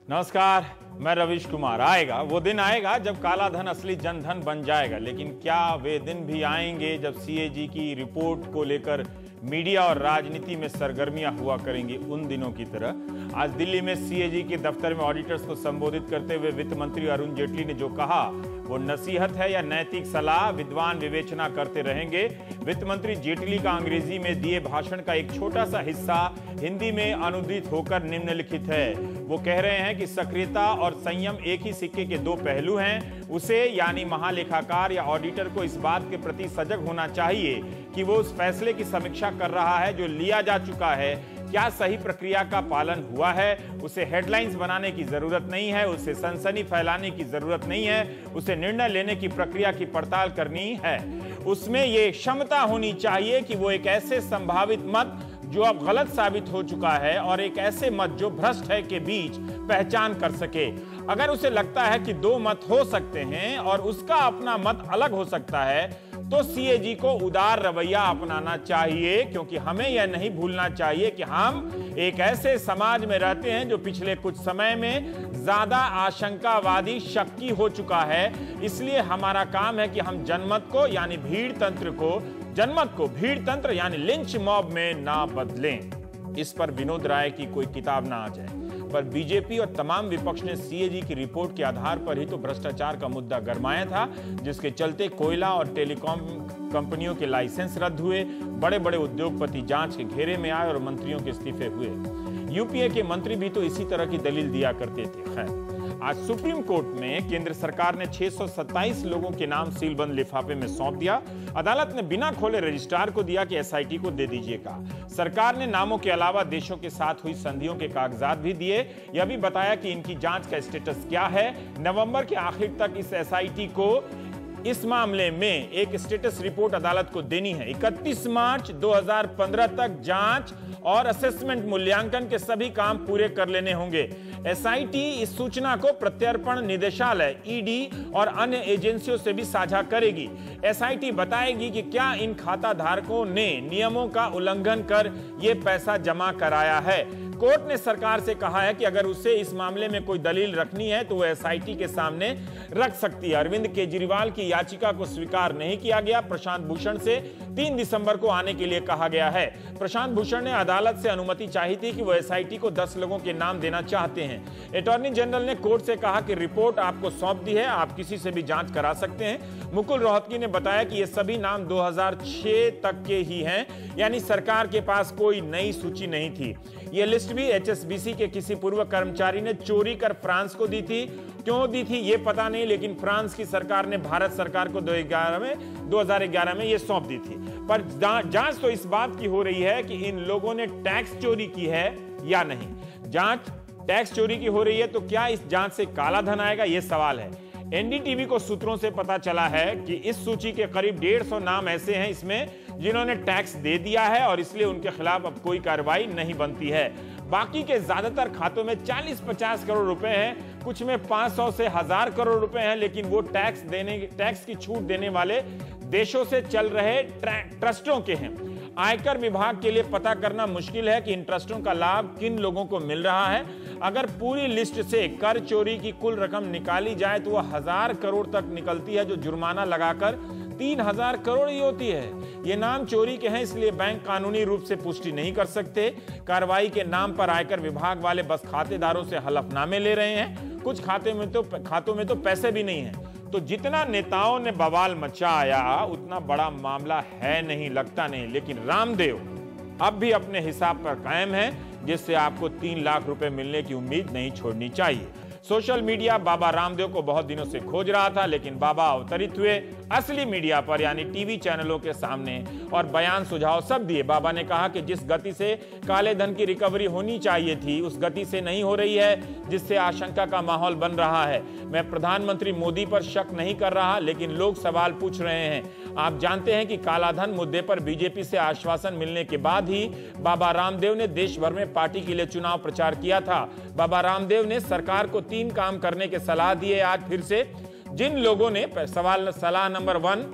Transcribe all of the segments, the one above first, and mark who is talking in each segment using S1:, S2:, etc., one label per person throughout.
S1: नमस्कार, मैं रविश कुमार। आएगा वो दिन आएगा जब काला धन असली जनधन बन जाएगा, लेकिन क्या वे दिन भी आएंगे जब सीएजी की रिपोर्ट को लेकर मीडिया और राजनीति में सरगर्मियां हुआ करेंगी उन दिनों की तरह? आज दिल्ली में सीएजी के दफ्तर में ऑडिटर्स को संबोधित करते हुए वित्त मंत्री अरुण जेटली ने जो कहा वो नसीहत है या नैतिक सलाह, विद्वान विवेचना करते रहेंगे। वित्त मंत्री जेटली का अंग्रेजी में दिए भाषण का एक छोटा सा हिस्सा हिंदी में अनुदित होकर निम्नलिखित है। वो कह रहे हैं कि सक्रियता और संयम एक ही सिक्के के दो पहलू हैं। उसे यानी महालेखाकार या ऑडिटर को इस बात के प्रति सजग होना चाहिए कि वो उस फैसले की समीक्षा कर रहा है जो लिया जा चुका है, क्या सही प्रक्रिया का पालन हुआ है। उसे हेडलाइंस बनाने की जरूरत नहीं है, उसे सनसनी फैलाने की जरूरत नहीं है, उसे निर्णय लेने की प्रक्रिया की पड़ताल करनी है। उसमें यह क्षमता होनी चाहिए कि वो एक ऐसे संभावित मत जो अब गलत साबित हो चुका है और एक ऐसे मत जो भ्रष्ट है के बीच पहचान कर सके। अगर उसे लगता है कि दो मत हो सकते हैं और उसका अपना मत अलग हो सकता है तो सीएजी को उदार रवैया अपनाना चाहिए, क्योंकि हमें यह नहीं भूलना चाहिए कि हम एक ऐसे समाज में रहते हैं जो पिछले कुछ समय में ज्यादा आशंकावादी शक्की हो चुका है। इसलिए हमारा काम है कि हम जनमत को यानी भीड़ तंत्र को जनमत को भीड़ तंत्र यानी लिंच मॉब में ना बदलें। इस पर विनोद राय की कोई किताब ना आ जाए, पर बीजेपी और तमाम विपक्ष ने सीएजी की रिपोर्ट के आधार पर ही तो भ्रष्टाचार का मुद्दा गरमाया था, जिसके चलते कोयला और टेलीकॉम कंपनियों के लाइसेंस रद्द हुए, बड़े बड़े उद्योगपति जांच के घेरे में आए और मंत्रियों के इस्तीफे हुए। यूपीए के मंत्री भी तो इसी तरह की दलील दिया करते थे। खैर, आज सुप्रीम कोर्ट में केंद्र सरकार ने 627 लोगों के नाम सीलबंद लिफाफे में सौंप दिया। अदालत ने बिना खोले रजिस्ट्रार को दिया कि एसआईटी को दे दीजिएगा। सरकार ने नामों के अलावा देशों के साथ हुई संधियों के कागजात भी दिए। यह भी बताया कि इनकी जांच का स्टेटस क्या है। नवंबर के आखिर तक इस एसआईटी को इस मामले में एक स्टेटस रिपोर्ट अदालत को देनी है। 31 मार्च 2015 तक जांच और असेसमेंट मूल्यांकन के सभी काम पूरे कर लेने होंगे। एसआईटी इस सूचना को प्रत्यर्पण निदेशालय ईडी और अन्य एजेंसियों से भी साझा करेगी। एसआईटी बताएगी कि क्या इन खाता धारकों ने नियमों का उल्लंघन कर यह पैसा जमा कराया है। कोर्ट ने सरकार से कहा है कि अगर उसे इस मामले में कोई दलील रखनी है तो वो एसआईटी के सामने रख सकती है। अरविंद केजरीवाल की याचिका को स्वीकार नहीं किया गया। प्रशांत भूषण से 3 दिसंबर को आने के लिए कहा गया है। प्रशांत भूषण ने अदालत से अनुमति चाही थी कि वो एसआईटी को 10 लोगों के नाम देना चाहते हैं। अटॉर्नी जनरल ने कोर्ट से कहा कि रिपोर्ट आपको सौंप दी है, आप किसी से भी जांच करा सकते हैं। मुकुल रोहतगी ने बताया कि ये सभी नाम 2006 तक के ही हैं, यानी सरकार के पास कोई नई सूची नहीं थी। ये लिस्ट भी एचएसबीसी के किसी पूर्व कर्मचारी ने चोरी कर फ्रांस को दी थी। क्यों दी थी ये पता नहीं, लेकिन फ्रांस की सरकार ने भारत सरकार को 2011 में ये सौंप दी थी। पर जांच तो इस बात की हो रही है कि इन लोगों ने टैक्स चोरी की है या नहीं। जांच टैक्स चोरी की हो रही है तो क्या इस जांच से काला धन आएगा, यह सवाल है। एनडीटीवी को सूत्रों से पता चला है कि इस सूची के करीब 150 नाम ऐसे हैं इसमें जिन्होंने टैक्स दे दिया है और इसलिए उनके खिलाफ अब कोई कार्रवाई नहीं बनती है। बाकी के ज्यादातर खातों में 40-50 करोड़ रुपए हैं, कुछ में 500 से 1000 करोड़ रुपए हैं, लेकिन वो टैक्स की छूट देने वाले देशों से चल रहे ट्रस्टों के हैं। आयकर विभाग के लिए पता करना मुश्किल है कि इन ट्रस्टों का लाभ किन लोगों को मिल रहा है। अगर पूरी लिस्ट से कर चोरी की कुल रकम निकाली जाए तो वह 1000 करोड़ तक निकलती है, जो जुर्माना लगाकर 3000 करोड़ ही होती है। ये नाम चोरी के हैं, इसलिए बैंक कानूनी रूप से पुष्टि नहीं कर सकते। कार्रवाई के नाम पर आयकर विभाग वाले बस खातेदारों से हलफनामे ले रहे हैं। कुछ खातों में तो पैसे भी नहीं है। तो जितना नेताओं ने बवाल मचाया उतना बड़ा मामला है नहीं, लगता नहीं। लेकिन रामदेव अब भी अपने हिसाब पर कायम है, जिससे आपको 3 लाख रुपए मिलने की उम्मीद नहीं छोड़नी चाहिए। सोशल मीडिया बाबा रामदेव को बहुत दिनों से खोज रहा था, लेकिन बाबा अवतरित हुए असली मीडिया पर यानी टीवी चैनलों के सामने और बयान सुझाव सब दिए। बाबा ने कहा कि जिस गति से काले धन की रिकवरी होनी चाहिए थी उस गति से नहीं हो रही है, जिससे आशंका का माहौल बन रहा है। मैं प्रधानमंत्री मोदी पर शक नहीं कर रहा, लेकिन लोग सवाल पूछ रहे हैं। आप जानते हैं कि कालाधन मुद्दे पर बीजेपी से आश्वासन मिलने के बाद ही बाबा रामदेव ने देश भर में पार्टी के लिए चुनाव प्रचार किया था। बाबा रामदेव ने सरकार को 3 काम करने के सलाह दिए। आज फिर से जिन लोगों ने सलाह नंबर 1,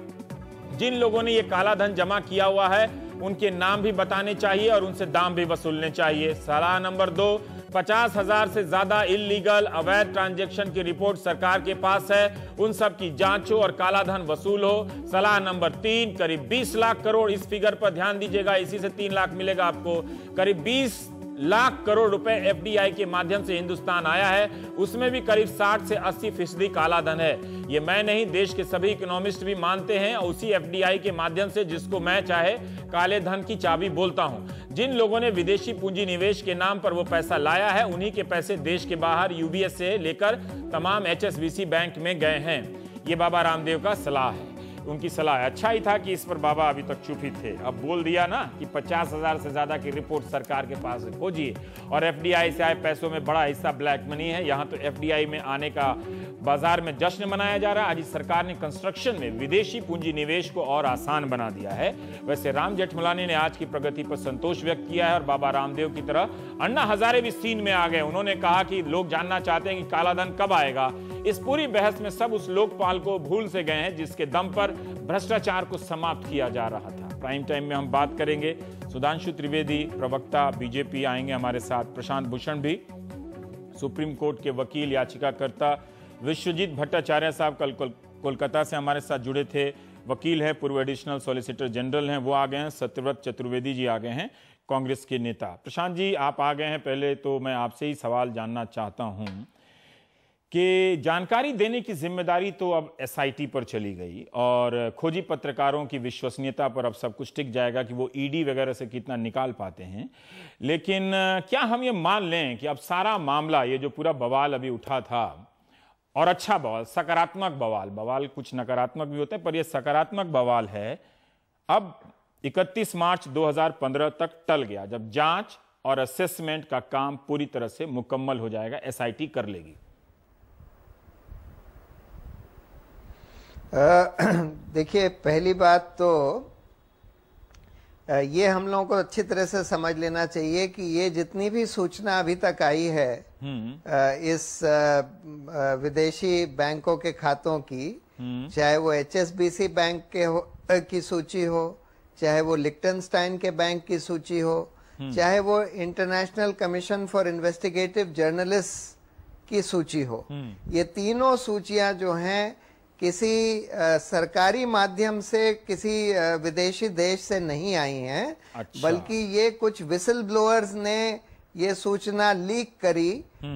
S1: जिन लोगों ने ये काला धन जमा किया हुआ है उनके नाम भी बताने चाहिए और उनसे दाम भी वसूलने चाहिए। सलाह नंबर 2, 50,000 से ज्यादा इल्लीगल अवैध ट्रांजैक्शन की रिपोर्ट सरकार के पास है, उन सब की जांच हो और कालाधन वसूल हो। सलाह नंबर 3, करीब 20 लाख करोड़, इस फिगर पर ध्यान दीजिएगा, इसी से 3 लाख मिलेगा आपको। करीब 20 लाख करोड़ रुपए एफडीआई के माध्यम से हिंदुस्तान आया है, उसमें भी करीब 60 से 80% कालाधन है। ये मैं नहीं, देश के सभी इकोनॉमिस्ट भी मानते हैं, और उसी एफडीआई के माध्यम से, जिसको मैं चाहे काले धन की चाबी बोलता हूं, जिन लोगों ने विदेशी पूंजी निवेश के नाम पर वो पैसा लाया है, उन्हीं के पैसे देश के बाहर यूबीएस से लेकर तमाम एचएसबीसी बैंक में गए हैं। ये बाबा रामदेव का सलाह है, उनकी सलाह। अच्छा ही था कि इस पर बाबा अभी तक चुप ही थे, अब बोल दिया ना कि 50,000 से ज्यादा की रिपोर्ट सरकार के पास है, खोजिए। और एफडीआई से आए पैसों में बड़ा हिस्सा ब्लैक मनी है। यहां तो एफडीआई में आने का बाजार में जश्न मनाया जा रहा है। आज सरकार ने कंस्ट्रक्शन में विदेशी पूंजी निवेश को और आसान बना दिया है। वैसे राम जेठमलानी ने आज की प्रगति पर संतोष व्यक्त किया है और बाबा रामदेव की तरह अन्ना हजारे भी सीन में आ गए। उन्होंने कहा कि लोग जानना चाहते हैं कि कालाधन कब आएगा। इस पूरी बहस में सब उस लोकपाल को भूल से गए हैं जिसके दम पर भ्रष्टाचार को समाप्त किया जा रहा था। प्राइम टाइम में हम बात करेंगे। सुधांशु त्रिवेदी, प्रवक्ता बीजेपी, आएंगे हमारे साथ। प्रशांत भूषण भी, सुप्रीम कोर्ट के वकील, याचिकाकर्ता। विश्वजीत भट्टाचार्य साहब कल कोलकाता से हमारे साथ जुड़े थे, वकील है, पूर्व एडिशनल सॉलिसिटर जनरल हैं, वो आ गए हैं। सत्यव्रत चतुर्वेदी जी आ गए हैं, कांग्रेस के नेता। प्रशांत जी, आप आ गए हैं। पहले तो मैं आपसे ही सवाल जानना चाहता हूं कि जानकारी देने की जिम्मेदारी तो अब एसआईटी पर चली गई और खोजी पत्रकारों की विश्वसनीयता पर अब सब कुछ टिक जाएगा कि वो ईडी वगैरह से कितना निकाल पाते हैं। लेकिन क्या हम ये मान लें कि अब सारा मामला, ये जो पूरा बवाल अभी उठा था, और अच्छा बवाल, सकारात्मक बवाल कुछ नकारात्मक भी होते हैं, पर यह सकारात्मक बवाल है, अब 31 मार्च 2015 तक टल गया, जब जांच और असेसमेंट का काम पूरी तरह से मुकम्मल हो जाएगा, एसआईटी कर लेगी।
S2: देखिए, पहली बात तो ये हम लोगों को अच्छी तरह से समझ लेना चाहिए कि ये जितनी भी सूचना अभी तक आई है इस विदेशी बैंकों के खातों की, चाहे वो एचएसबीसी बैंक के की सूची हो, चाहे वो लिक्टनस्टाइन के बैंक की सूची हो, चाहे वो international commission for investigative journalist की सूची हो, ये तीनों सूचियां जो हैं किसी सरकारी माध्यम से, किसी विदेशी देश से नहीं आई हैं। अच्छा। बल्कि ये कुछ विसल ब्लोअर्स ने ये सूचना लीक करी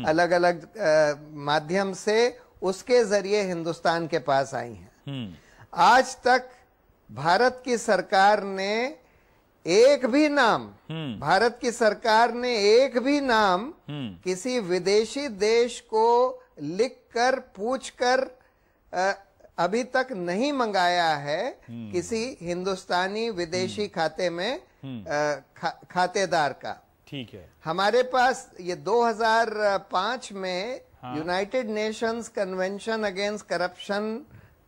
S2: अलग अलग माध्यम से, उसके जरिए हिंदुस्तान के पास आई हैं। आज तक भारत की सरकार ने एक भी नाम, भारत की सरकार ने एक भी नाम किसी विदेशी देश को लिखकर पूछकर अभी तक नहीं मंगाया है किसी हिंदुस्तानी विदेशी खाते में खातेदार का।
S1: ठीक है।
S2: हमारे पास ये 2005 में United Nations convention against corruption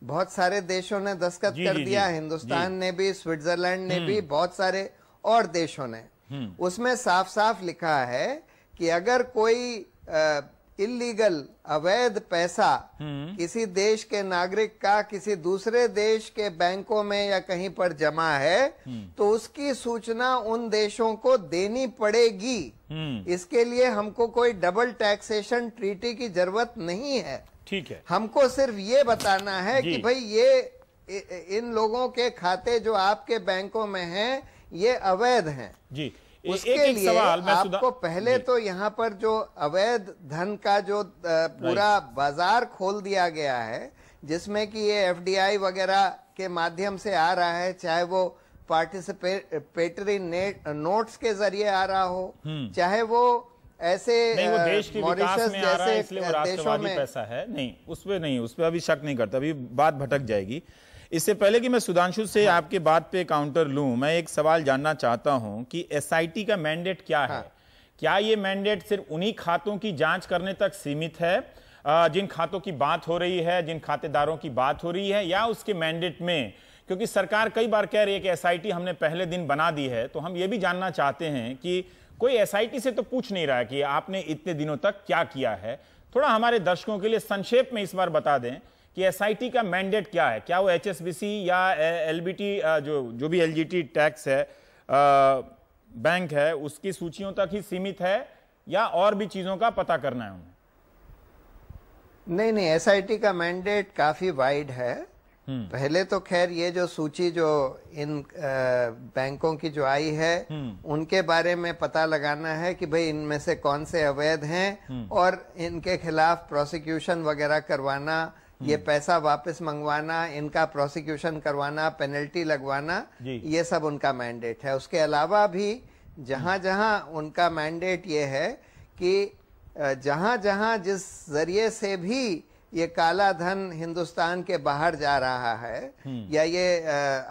S2: बहुत सारे देशों ने दस्तखत कर दिया, हिंदुस्तान ने भी, स्विट्जरलैंड ने भी, बहुत सारे और देशों ने। उसमें साफ साफ लिखा है कि अगर कोई इल्लीगल अवैध पैसा किसी देश के नागरिक का किसी दूसरे देश के बैंकों में या कहीं पर जमा है तो उसकी सूचना उन देशों को देनी पड़ेगी। इसके लिए हमको कोई डबल टैक्सेशन ट्रीटी की जरूरत नहीं है।
S1: ठीक है।
S2: हमको सिर्फ ये बताना है कि भाई ये इन लोगों के खाते जो आपके बैंकों में हैं ये अवैध हैं।
S1: जी।
S2: उसके लिए आपको पहले तो यहाँ पर जो अवैध धन का जो पूरा बाजार खोल दिया गया है, जिसमें कि ये एफडीआई वगैरह के माध्यम से आ रहा है, चाहे वो पार्टिसिपेटरी नोट्स के जरिए आ रहा हो, चाहे वो ऐसे
S1: नहीं, वो देश के विकास में आ रहा है इसलिए वो राष्ट्रवादी पैसा है, नहीं उस पर अभी शक नहीं करता, अभी बात भटक जाएगी। इससे पहले कि मैं सुधांशु से आपके बात पे काउंटर लूं, मैं एक सवाल जानना चाहता हूं कि एसआईटी का मैंडेट क्या है? क्या ये मैंडेट सिर्फ उन्हीं खातों की जांच करने तक सीमित है जिन खातों की बात हो रही है, जिन खातेदारों की बात हो रही है, या उसके मैंडेट में, क्योंकि सरकार कई बार कह रही है कि एसआईटी हमने पहले दिन बना दी है, तो हम ये भी जानना चाहते हैं कि कोई एसआईटी से तो पूछ नहीं रहा है कि आपने इतने दिनों तक क्या किया है। थोड़ा हमारे दर्शकों के लिए संक्षेप में इस बार बता दें कि एसआईटी का मैंडेट क्या है? क्या वो एचएसबीसी या एलबीटी जो भी एलजीटी टैक्स है बैंक है उसकी सूचियों तक ही सीमित है या और भी चीजों का पता करना है उन्हें?
S2: नहीं, एसआईटी का मैंडेट काफी वाइड है। पहले तो खैर ये जो सूची जो इन बैंकों की जो आई है उनके बारे में पता लगाना है कि भाई इनमें से कौन से अवैध हैं और इनके खिलाफ प्रोसिक्यूशन वगैरह करवाना, ये पैसा वापस मंगवाना, इनका प्रोसिक्यूशन करवाना, पेनल्टी लगवाना, ये सब उनका मैंडेट है। उसके अलावा भी जहां जहां उनका मैंडेट ये है कि जहां जहां जिस जरिए से भी ये काला धन हिंदुस्तान के बाहर जा रहा है या ये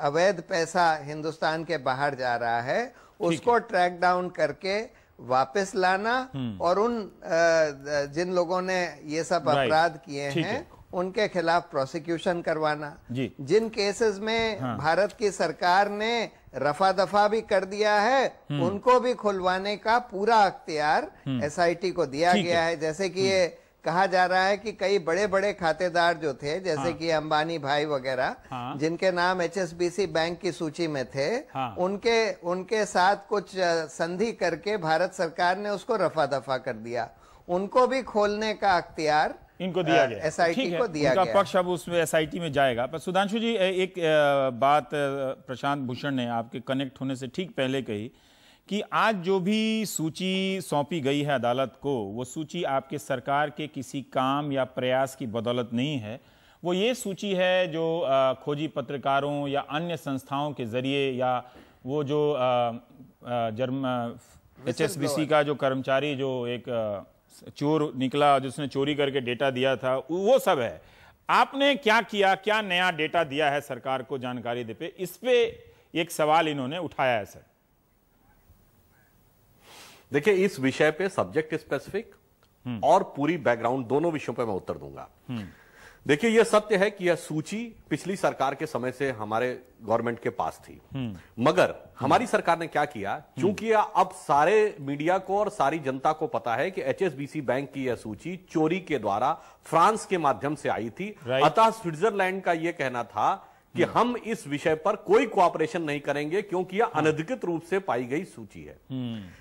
S2: अवैध पैसा हिंदुस्तान के बाहर जा रहा है, उसको ट्रैक डाउन करके वापस लाना और उन जिन लोगों ने ये सब अपराध किए हैं उनके खिलाफ प्रोसिक्यूशन करवाना। जिन केसेस में भारत की सरकार ने रफा दफा भी कर दिया है उनको भी खुलवाने का पूरा अख्तियार एसआईटी को दिया गया है। जैसे कि ये कहा जा रहा है कि कई बड़े बड़े खातेदार जो थे, जैसे कि अंबानी भाई वगैरह, जिनके नाम एचएसबीसी बैंक की सूची में थे, उनके साथ कुछ संधि करके भारत सरकार ने उसको रफा दफा कर दिया। उनको भी खोलने का अख्तियार
S1: इनको दिया गया,
S2: एसआईटी को दिया गया।
S1: पक्ष अब उसमें एसआईटी में जाएगा। पर सुधांशु जी, एक बात प्रशांत भूषण ने आपके कनेक्ट होने से ठीक पहले कही कि आज जो भी सूची सौंपी गई है अदालत को, वो सूची आपके सरकार के किसी काम या प्रयास की बदौलत नहीं है। वो ये सूची है जो खोजी पत्रकारों या अन्य संस्थाओं के जरिए, या वो जो एचएसबीसी का जो कर्मचारी जो एक चोर निकला जिसने चोरी करके डेटा दिया था, वो सब है। आपने क्या किया, क्या नया डेटा दिया है सरकार को जानकारी दे पे, इस पे एक सवाल इन्होंने उठाया है सर।
S3: देखिए, इस विषय पे सब्जेक्ट स्पेसिफिक और पूरी बैकग्राउंड दोनों विषयों पे मैं उत्तर दूंगा। देखिए, यह सत्य है कि यह सूची पिछली सरकार के समय से हमारे गवर्नमेंट के पास थी, मगर हमारी सरकार ने क्या किया, चूंकि अब सारे मीडिया को और सारी जनता को पता है कि एचएसबीसी बैंक की यह सूची चोरी के द्वारा फ्रांस के माध्यम से आई थी, अतः स्विट्जरलैंड का यह कहना था कि हम इस विषय पर कोई कोऑपरेशन नहीं करेंगे क्योंकि यह अनधिकृत रूप से पाई गई सूची है।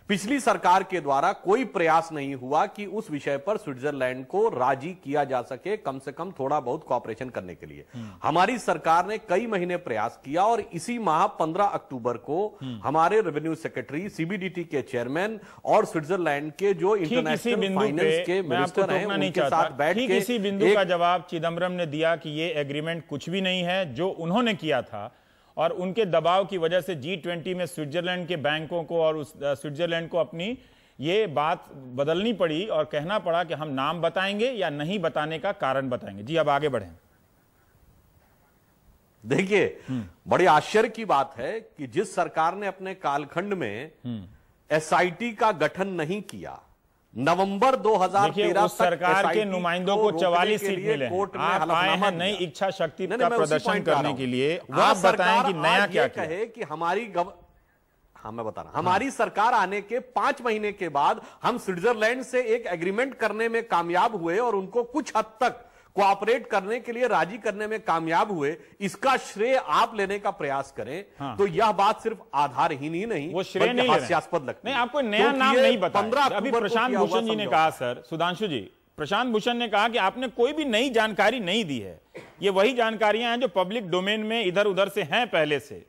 S3: पिछली सरकार के द्वारा कोई प्रयास नहीं हुआ कि उस विषय पर स्विट्जरलैंड को राजी किया जा सके, कम से कम थोड़ा बहुत कोऑपरेशन करने के लिए। हमारी सरकार ने कई महीने प्रयास किया और इसी माह 15 अक्टूबर को हमारे रेवेन्यू सेक्रेटरी, सीबीडीटी के चेयरमैन और स्विट्जरलैंड के जो इंटरनेशनल फाइनेंस के मिनिस्टर हैं उनके साथ बैठ के
S1: किसी बिंदु का जवाब चिदम्बरम ने दिया कि ये एग्रीमेंट कुछ भी नहीं है जो उन्होंने किया था, और उनके दबाव की वजह से G20 में स्विट्जरलैंड के बैंकों को और स्विट्जरलैंड को अपनी ये बात बदलनी पड़ी और कहना पड़ा कि हम नाम बताएंगे या नहीं बताने का कारण बताएंगे। जी, अब आगे बढ़ें।
S3: देखिए, बड़ी आश्चर्य की बात है कि जिस सरकार ने अपने कालखंड में एसआईटी का गठन नहीं किया, नवंबर 2013
S1: उस सरकार के नुमाइंदों को 44 सीट मिले, आप आए हैं नई इच्छा शक्ति का प्रदर्शन करने के लिए। आप बताएं कि नया क्या
S3: कहे कि मैं बता रहा हूं, हमारी सरकार आने के 5 महीने के बाद हम स्विट्जरलैंड से एक एग्रीमेंट करने में कामयाब हुए और उनको कुछ हद तक कोऑपरेट करने के लिए राजी करने में कामयाब हुए, इसका श्रेय आप लेने का प्रयास करें तो यह बात सिर्फ आधारहीन ही नहीं,
S1: वो श्रेय नहीं
S3: हास्यास्पद लगती
S1: है। नहीं, आपको नया नाम नहीं बताया। अभी प्रशांत भूषण जी ने कहा, सर सुधांशु जी, प्रशांत भूषण ने कहा कि आपने कोई भी नई जानकारी नहीं दी है, ये वही जानकारियां हैं जो पब्लिक डोमेन में इधर उधर से हैं पहले से।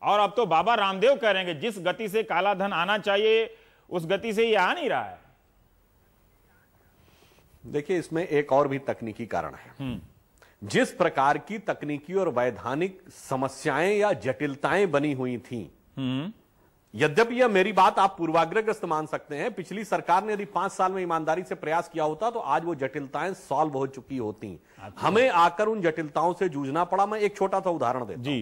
S1: और अब तो बाबा रामदेव कह रहे हैं कि जिस गति से काला धन आना चाहिए उस गति से ये आ नहीं रहा है।
S3: देखिए, इसमें एक और भी तकनीकी कारण है। जिस प्रकार की तकनीकी और वैधानिक समस्याएं या जटिलताएं बनी हुई थीं, यद्यपि यह मेरी बात आप पूर्वाग्रहग्रस्त मान सकते हैं, पिछली सरकार ने यदि 5 साल में ईमानदारी से प्रयास किया होता तो आज वो जटिलताएं सॉल्व हो चुकी होती। हमें आकर उन जटिलताओं से जूझना पड़ा। मैं एक छोटा सा उदाहरण देता हूं।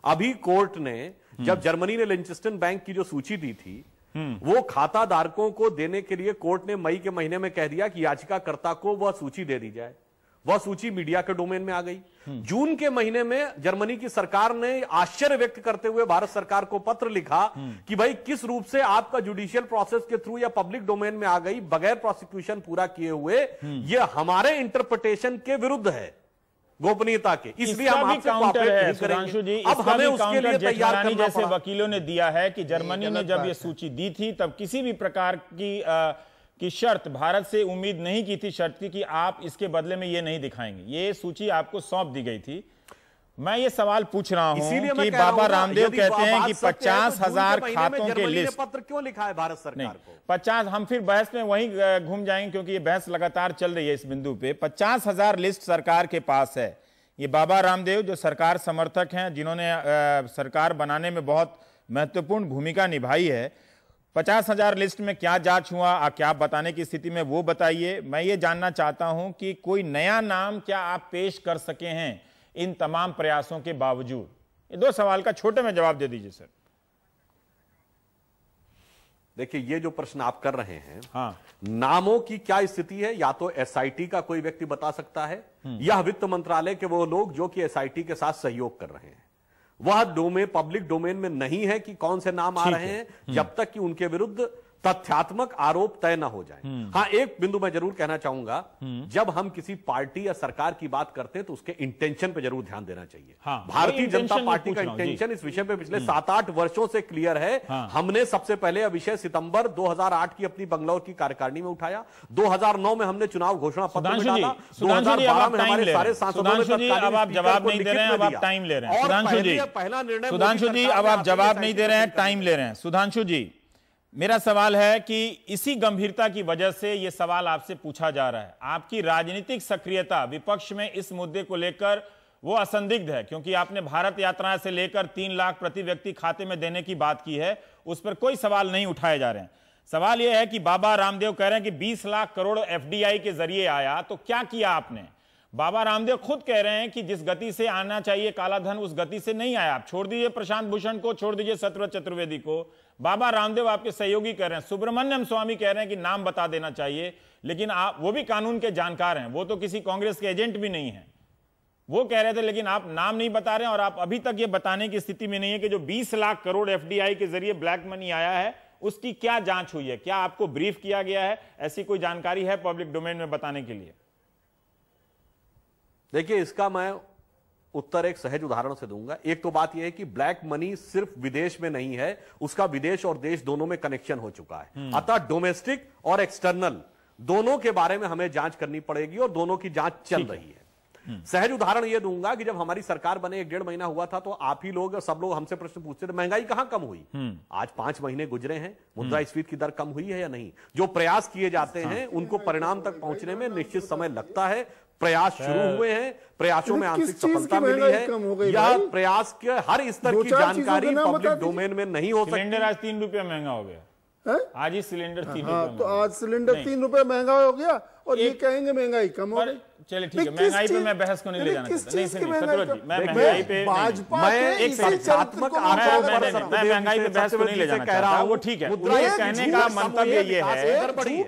S3: अभी कोर्ट ने जब जर्मनी ने लिंचेस्टन बैंक की जो सूची दी थी, वो खाता धारकों को देने के लिए कोर्ट ने मई के महीने में कह दिया कि याचिकाकर्ता को वह सूची दे दी जाए। वह सूची मीडिया के डोमेन में आ गई। जून के महीने में जर्मनी की सरकार ने आश्चर्य व्यक्त करते हुए भारत सरकार को पत्र लिखा कि भाई किस रूप से आपका जुडिशियल प्रोसेस के थ्रू या पब्लिक डोमेन में आ गई बगैर प्रोसिक्यूशन पूरा किए हुए, यह हमारे इंटरप्रिटेशन के विरुद्ध है। गोपनीयता के, इसलिए
S1: इसका
S3: हम
S1: भी
S3: आपसे
S1: काउंटर
S3: कोऑपरेट
S1: है
S3: नहीं
S1: सुधांशु जी,
S3: करेंगे। अब
S1: इसका
S3: हमें
S1: भी
S3: उसके लिए
S1: काउंटर
S3: तैयार
S1: जेठमलानी
S3: करना
S1: जैसे
S3: पड़ा।
S1: वकीलों ने दिया है कि जर्मनी ने जब ये सूची दी थी तब किसी भी प्रकार की शर्त भारत से उम्मीद नहीं की थी, शर्त की कि आप इसके बदले में ये नहीं दिखाएंगे, ये सूची आपको सौंप दी गई थी। मैं ये सवाल पूछ रहा हूं कि बाबा रामदेव कहते हैं कि 50,000 खातों के लिस्ट,
S3: पत्र क्यों लिखा है भारत सरकार को?
S1: 50, हम फिर बहस में वहीं घूम जाएंगे क्योंकि ये बहस लगातार चल रही है इस बिंदु पे। 50,000 लिस्ट सरकार के पास है। ये बाबा रामदेव जो सरकार समर्थक हैं, जिन्होंने सरकार बनाने में बहुत महत्वपूर्ण भूमिका निभाई है, 50,000 लिस्ट में क्या जांच हुआ, क्या बताने की स्थिति में वो बताइए। मैं ये जानना चाहता हूं कि कोई नया नाम क्या आप पेश कर सके हैं इन तमाम प्रयासों के बावजूद? ये दो सवाल का छोटे में जवाब दे दीजिए सर।
S3: देखिए, ये जो प्रश्न आप कर रहे हैं,
S1: हाँ,
S3: नामों की क्या स्थिति है, या तो एसआईटी का कोई व्यक्ति बता सकता है, या वित्त मंत्रालय के वो लोग जो कि एसआईटी के साथ सहयोग कर रहे हैं। वह डोमेन, पब्लिक डोमेन में नहीं है कि कौन से नाम आ रहे हैं, जब तक कि उनके विरुद्ध तथ्यात्मक आरोप तय न हो जाए। हाँ, एक बिंदु मैं जरूर कहना चाहूंगा, जब हम किसी पार्टी या सरकार की बात करते हैं तो उसके इंटेंशन पे जरूर ध्यान देना चाहिए।
S1: हाँ,
S3: भारतीय जनता पार्टी का इंटेंशन इस विषय पे पिछले 7-8 वर्षों से क्लियर है।
S1: हाँ।
S3: हमने सबसे पहले यह विषय सितंबर 2008 की अपनी बंगलौर की कार्यकारिणी में उठाया। 2009 में हमने चुनाव घोषणा पत्र में डाला। 2012 में हमारे सारे सांसदों ने
S1: अब आप जवाब नहीं दे रहे हैं, अब आप टाइम ले रहे हैं सुधांशु जी।
S3: पहला निर्णय,
S1: सुधांशु जी अब आप जवाब नहीं दे रहे हैं, टाइम ले रहे हैं। सुधांशु जी, मेरा सवाल है कि इसी गंभीरता की वजह से यह सवाल आपसे पूछा जा रहा है। आपकी राजनीतिक सक्रियता विपक्ष में इस मुद्दे को लेकर वो असंदिग्ध है, क्योंकि आपने भारत यात्रा से लेकर 3 लाख प्रति व्यक्ति खाते में देने की बात की है, उस पर कोई सवाल नहीं उठाए जा रहे हैं। सवाल यह है कि बाबा रामदेव कह रहे हैं कि 20 लाख करोड़ एफडीआई के जरिए आया, तो क्या किया आपने? बाबा रामदेव खुद कह रहे हैं कि जिस गति से आना चाहिए काला धन, उस गति से नहीं आया। आप छोड़ दीजिए प्रशांत भूषण को, छोड़ दीजिए सत्यव्रत चतुर्वेदी को, बाबा रामदेव आपके सहयोगी कह रहे हैं। सुब्रमण्यम स्वामी कह रहे हैं कि नाम बता देना चाहिए, लेकिन आप, वो भी कानून के जानकार हैं, वो तो किसी कांग्रेस के एजेंट भी नहीं है। वो कह रहे थे, लेकिन आप नाम नहीं बता रहे हैं, और आप अभी तक ये बताने की स्थिति में नहीं है कि जो 20 लाख करोड़ एफडीआई के जरिए ब्लैक मनी आया है, उसकी क्या जांच हुई है? क्या आपको ब्रीफ किया गया है? ऐसी कोई जानकारी है पब्लिक डोमेन में बताने के लिए?
S3: देखिए, इसका मैं उत्तर एक सहज उदाहरण से दूंगा। एक तो बात यह है कि ब्लैक मनी सिर्फ विदेश में नहीं है, उसका विदेश और देश दोनों में कनेक्शन हो चुका है। अतः डोमेस्टिक और एक्सटर्नल दोनों के बारे में हमें जांच करनी पड़ेगी, और दोनों की जांच चल रही है। सहज उदाहरण यह दूंगा कि जब हमारी सरकार बने 1-1.5 महीना हुआ था, तो आप ही लोग, सब लोग हमसे प्रश्न पूछते थे, महंगाई कहां कम हुई? आज 5 महीने गुजरे हैं, मुद्रास्फीति की दर कम हुई है या नहीं? जो प्रयास किए जाते हैं उनको परिणाम तक पहुंचने में निश्चित समय लगता है। प्रयास शुरू हुए हैं, प्रयासों में आंशिक सफलता मिली है। यह प्रयास के हर स्तर की जानकारी पब्लिक डोमेन में नहीं हो सकती।
S1: सिलेंडर आज 3 रुपया महंगा हो गया है? आज ही सिलेंडर 3 रुपये,
S4: तो आज सिलेंडर 3 रुपए महंगा हो गया, और ये कहेंगे महंगाई कम हो गई।
S1: चलिए ठीक है, महंगाई पे मैं बहस को नहीं ले जाना चाहता। नहीं सुनिए सत्यव्रत जी, मैं महंगाई पे मैं महंगाई पे बहस को नहीं ले जाना चाहता। वो ठीक है, उनके कहने का मंतव्य ये है कि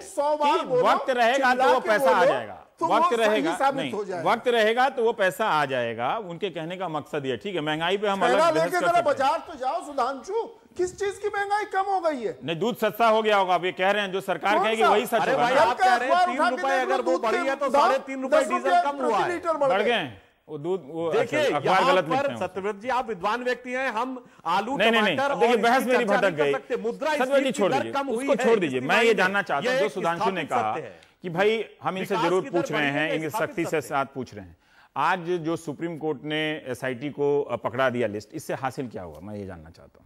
S1: वक्त रहेगा तो वो पैसा आ जाएगा, वक्त रहेगा नहीं, वक्त रहेगा तो वो पैसा आ जाएगा। उनके कहने का मकसद ये, ठीक है, महंगाई पे हम अलग बहस कर सकते हैं।
S4: बाजार तो जाओ सुधांशु, किस चीज की महंगाई कम हो गई है?
S1: नहीं, दूध सस्ता हो गया होगा, अब ये कह रहे हैं, जो सरकार कहेगी वही सच होगा।
S3: भाई आप कह रहे हैं 3 रुपए अगर वो बढ़ी है तो 3.5 रुपए डीजल कम हुआ है,
S1: बढ़ गए वो दूध। वो
S3: देखिए,
S1: अखबार गलत लिखते हैं।
S3: सत्यव्रत जी, आप विद्वान व्यक्ति हैं, हम आलू
S1: नहीं,
S3: टमाटर
S1: देखिए बहस मेरी भटक गई।
S3: सत्यव्रत
S1: जी छोड़ दीजिए, उसको छोड़ दीजिए। मैं ये जानना चाहता हूं, जो सुधांशु ने कहा कि भाई हम इनसे जरूर पूछ रहे हैं, इनकी सख्ती से साथ पूछ रहे हैं। आज जो सुप्रीम कोर्ट ने एसआईटी को पकड़ा दिया लिस्ट, इससे हासिल क्या हुआ, मैं ये जानना चाहता हूं।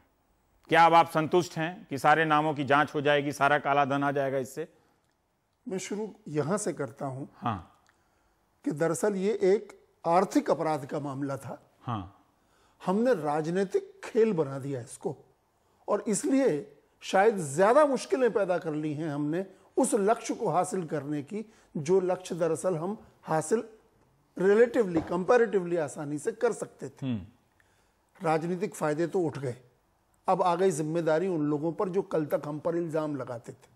S1: क्या अब आप संतुष्ट हैं कि सारे नामों की जांच हो जाएगी, सारा काला धन आ जाएगा इससे?
S4: मैं शुरू यहां से करता हूं,
S1: हाँ,
S4: कि दरअसल ये एक आर्थिक अपराध का मामला था।
S1: हाँ,
S4: हमने राजनीतिक खेल बना दिया इसको, और इसलिए शायद ज्यादा मुश्किलें पैदा कर ली हैं हमने उस लक्ष्य को हासिल करने की, जो लक्ष्य दरअसल हम हासिल रिलेटिवली, कंपैरेटिवली आसानी से कर सकते थे। राजनीतिक फायदे तो उठ गए, अब आ गई जिम्मेदारी उन लोगों पर जो कल तक हम पर इल्जाम लगाते थे।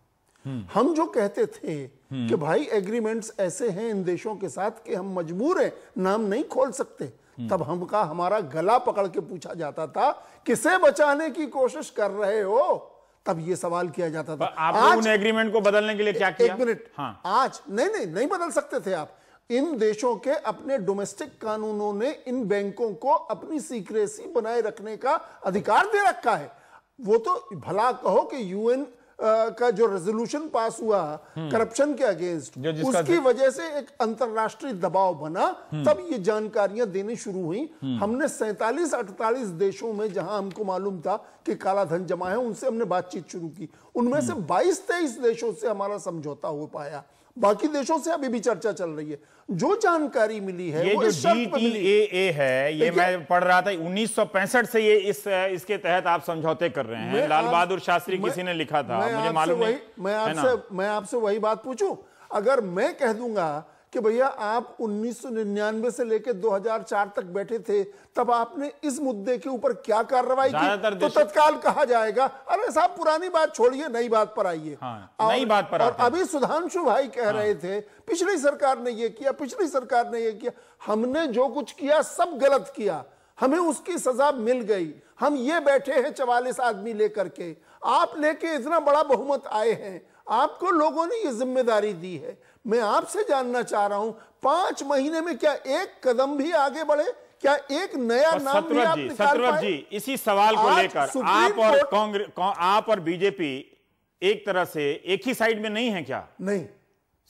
S4: हम जो कहते थे कि भाई एग्रीमेंट्स ऐसे हैं इन देशों के साथ कि हम मजबूर हैं, नाम नहीं खोल सकते, तब हमका हमारा गला पकड़ के पूछा जाता था, किसे बचाने की कोशिश कर रहे हो? तब ये सवाल किया जाता था।
S1: आप उन एग्रीमेंट को बदलने के लिए क्या किया?
S4: एक मिनट, आज नहीं बदल सकते थे आप। इन देशों के अपने डोमेस्टिक कानूनों ने इन बैंकों को अपनी सीक्रेसी बनाए रखने का अधिकार दे रखा है। वो तो भला कहो कि यूएन का जो रेजोल्यूशन पास हुआ करप्शन के अगेंस्ट, उसकी वजह से एक अंतरराष्ट्रीय दबाव बना, तब ये जानकारियां देनी शुरू हुई। हमने 47-48 देशों में जहां हमको मालूम था कि काला धन जमा है, उनसे हमने बातचीत शुरू की। उनमें से 22-23 देशों से हमारा समझौता हो पाया, बाकी देशों से अभी भी चर्चा चल रही है। जो जानकारी मिली है,
S1: ये
S4: वो
S1: जो
S4: इस शर्त पे मिली
S1: DTAA है, ये मैं पढ़ रहा था 1965 से ये इसके तहत आप समझौते कर रहे हैं। लाल बहादुर शास्त्री किसी ने लिखा था, मुझे मालूम नहीं।
S4: मैं आपसे वही बात पूछूं, अगर मैं कह दूंगा कि भैया आप 1999 से लेकर 2004 तक बैठे थे, तब आपने इस मुद्दे के ऊपर क्या कार्रवाई की, तो तत्काल कहा जाएगा अरे साहब पुरानी बात छोड़िए, नई बात पर आइए।
S1: नई बात पर
S4: और अभी सुधांशु भाई कह रहे थे पिछली सरकार ने ये किया, पिछली सरकार ने ये किया। हमने जो कुछ किया सब गलत किया, हमें उसकी सजा मिल गई। हम ये बैठे हैं 44 आदमी लेकर के, आप लेके इतना बड़ा बहुमत आए हैं, आपको लोगों ने ये जिम्मेदारी दी है। मैं आपसे जानना चाह रहा हूं 5 महीने में क्या एक कदम भी आगे बढ़े, क्या एक नया नाम भी आप निकाल पाए?
S1: जी, इसी सवाल को लेकर आप और बीजेपी एक तरह से एक ही साइड में नहीं है क्या?
S4: नहीं,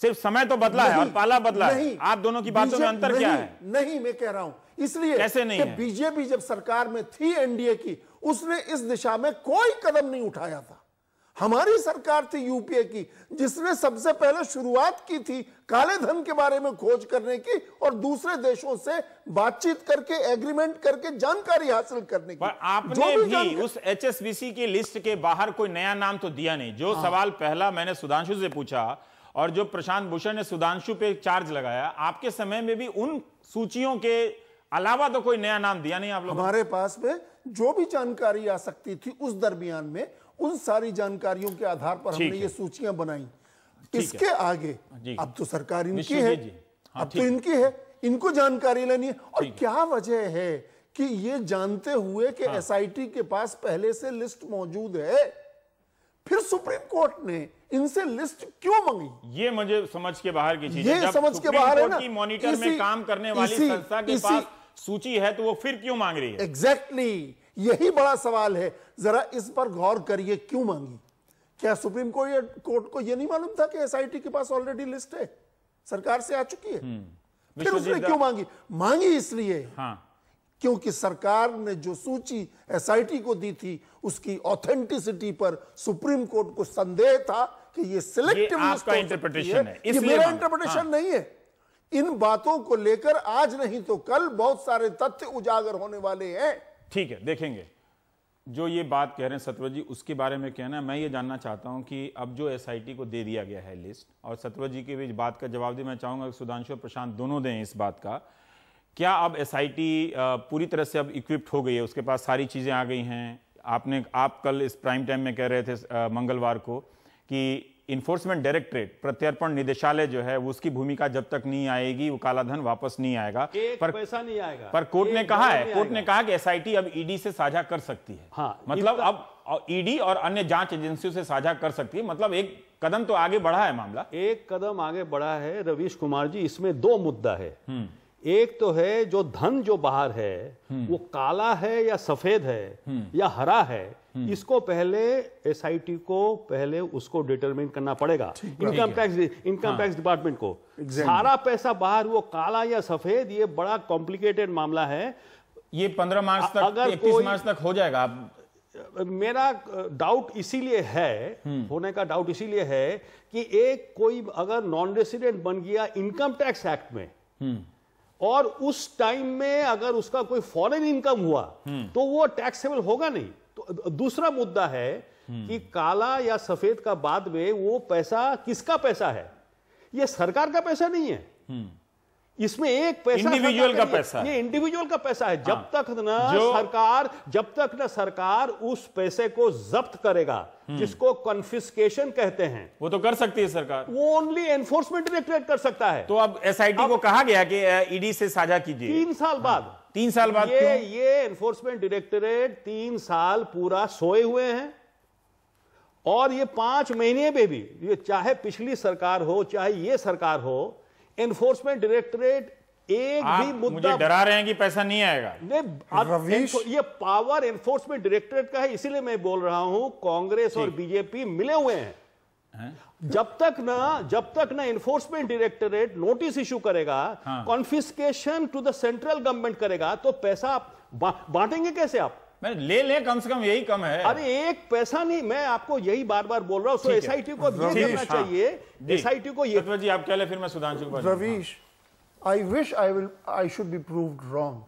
S1: सिर्फ समय तो बदला है और पाला बदला है। आप दोनों की बातों में अंतर क्या है?
S4: नहीं, मैं कह रहा हूं इसलिए
S1: कैसे नहीं है?
S4: बीजेपी जब सरकार में थी एनडीए की, उसने इस दिशा में कोई कदम नहीं उठाया था। हमारी सरकार थी यूपीए की, जिसने सबसे पहले शुरुआत की थी काले धन के बारे में खोज करने की और दूसरे देशों से बातचीत करके एग्रीमेंट करके जानकारी हासिल करने की।
S1: पर आपने भी उस HSBC की लिस्ट के बाहर कोई नया नाम तो दिया नहीं। जो सवाल पहला मैंने सुधांशु से पूछा और जो प्रशांत भूषण ने सुधांशु पे चार्ज लगाया, आपके समय में भी उन सूचियों के अलावा तो कोई नया नाम दिया नहीं आप लोगों ने।
S4: हमारे पास में जो भी जानकारी आ सकती थी उस दरमियान में, उन सारी जानकारियों के आधार पर हमने ये सूचियां बनाई। इसके आगे अब तो सरकार इनकी है, अब तो इनकी है, इनको जानकारी लेनी है। और क्या वजह है कि ये जानते हुए कि एसआईटी के पास पहले से लिस्ट मौजूद है, फिर सुप्रीम कोर्ट ने इनसे लिस्ट क्यों मांगी?
S1: ये मुझे समझ के बाहर की चीज
S4: है। ये समझ के बाहर है ना,
S1: मॉनिटर में काम करने वाली संस्था के पास सूची है, तो वो फिर क्यों मांग रही है?
S4: एग्जैक्टली, यही बड़ा सवाल है। जरा इस पर गौर करिए, क्यों मांगी? क्या सुप्रीम कोर्ट को यह नहीं मालूम था कि एसआईटी के पास ऑलरेडी लिस्ट है, सरकार से आ चुकी है? फिर उसने क्यों मांगी? मांगी इसलिए क्योंकि सरकार ने जो सूची एसआईटी को दी थी उसकी ऑथेंटिसिटी पर सुप्रीम कोर्ट को संदेह था कि ये सिलेक्टिव लिस्ट है।
S1: इंटरप्रिटेशन है,
S4: ये मेरा इंटरप्रिटेशन नहीं है। इन बातों को लेकर आज नहीं तो कल बहुत सारे तथ्य उजागर होने वाले हैं।
S1: ठीक है, देखेंगे। जो ये बात कह रहे हैं सतवर जी, उसके बारे में कहना है। मैं ये जानना चाहता हूं कि अब जो एसआईटी को दे दिया गया है लिस्ट, और सतवर जी के बीच बात का जवाब मैं चाहूंगा कि सुधांशु और प्रशांत दोनों दें इस बात का। क्या अब एसआईटी पूरी तरह से अब इक्विप्ड हो गई है, उसके पास सारी चीजें आ गई हैं? आप कल इस प्राइम टाइम में कह रहे थे मंगलवार को कि इन्फोर्समेंट डायरेक्टरेट, प्रत्यर्पण निदेशालय जो है वो उसकी भूमिका जब तक नहीं आएगी वो काला धन वापस नहीं आएगा,
S5: पर पैसा नहीं आएगा।
S1: पर कोर्ट ने कहा है, कोर्ट ने कहा कि एसआईटी अब ईडी से साझा कर सकती है। मतलब अब ईडी और अन्य जांच एजेंसियों से साझा कर सकती है। मतलब एक कदम तो आगे बढ़ा है मामला, एक
S5: कदम आगे बढ़ा है रवीश कुमार जी। इसमें 2 मुद्दा है। एक तो है जो धन जो बाहर है वो काला है या सफेद है या हरा है, इसको पहले एसआईटी को पहले उसको डिटरमिन करना पड़ेगा। इनकम टैक्स डिपार्टमेंट को सारा पैसा बाहर वो काला या सफेद, ये बड़ा कॉम्प्लिकेटेड मामला है।
S1: ये 15 मार्च तक, अगर 31 मार्च तक हो जाएगा।
S5: मेरा डाउट इसीलिए है, होने का डाउट इसीलिए है कि एक कोई अगर नॉन रेसिडेंट बन गया इनकम टैक्स एक्ट में और उस टाइम में अगर उसका कोई फॉरेन इनकम हुआ तो वो टैक्सेबल होगा नहीं। तो दूसरा मुद्दा है कि काला या सफेद का बाद में वो पैसा किसका पैसा है? ये सरकार का पैसा नहीं है, इसमें एक पैसा
S1: इंडिविजुअल का पैसा है।
S5: ये इंडिविजुअल का पैसा है। जब तक ना सरकार उस पैसे को जब्त करेगा, जिसको कॉन्फिस्केशन कहते हैं,
S1: वो तो कर सकती है सरकार,
S5: वो ओनली एनफोर्समेंट डायरेक्टरेट कर सकता है।
S1: तो अब एसआईटी को कहा गया कि ईडी से साझा कीजिए
S5: 3 साल बाद।
S1: 3 साल बाद
S5: ये एनफोर्समेंट डायरेक्टरेट 3 साल पूरा सोए हुए हैं, और ये 5 महीने में भी, ये चाहे पिछली सरकार हो चाहे ये सरकार हो, एनफोर्समेंट डायरेक्टरेट एक भी
S1: मुझे
S5: मुद्दा
S1: डरा रहे हैं कि पैसा नहीं आएगा।
S4: रवीश,
S5: ये पावर एनफोर्समेंट डायरेक्टरेट का है, इसीलिए मैं बोल रहा हूं कांग्रेस और बीजेपी मिले हुए हैं। जब तक ना एनफोर्समेंट डायरेक्टरेट नोटिस इशू करेगा, confiscation to the central government करेगा, तो पैसा आप बांटेंगे कैसे? आप
S1: ले लें, कम से कम यही कम है।
S5: अरे एक पैसा नहीं, मैं आपको यही बार बार बोल रहा हूं। एसआईटी को ये करना चाहिए, एसआईटी को ये।
S1: जी आप कह ले, फिर मैं सुधांशु को।
S4: Ravish, I wish I should be proved wrong,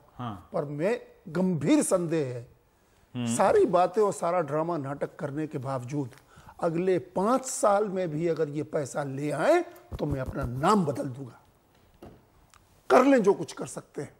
S4: पर मैं गंभीर संदेह है सारी बातें और सारा ड्रामा नाटक करने के बावजूद अगले 5 साल में भी अगर ये पैसा ले आए तो मैं अपना नाम बदल दूंगा। कर लें जो कुछ कर सकते हैं।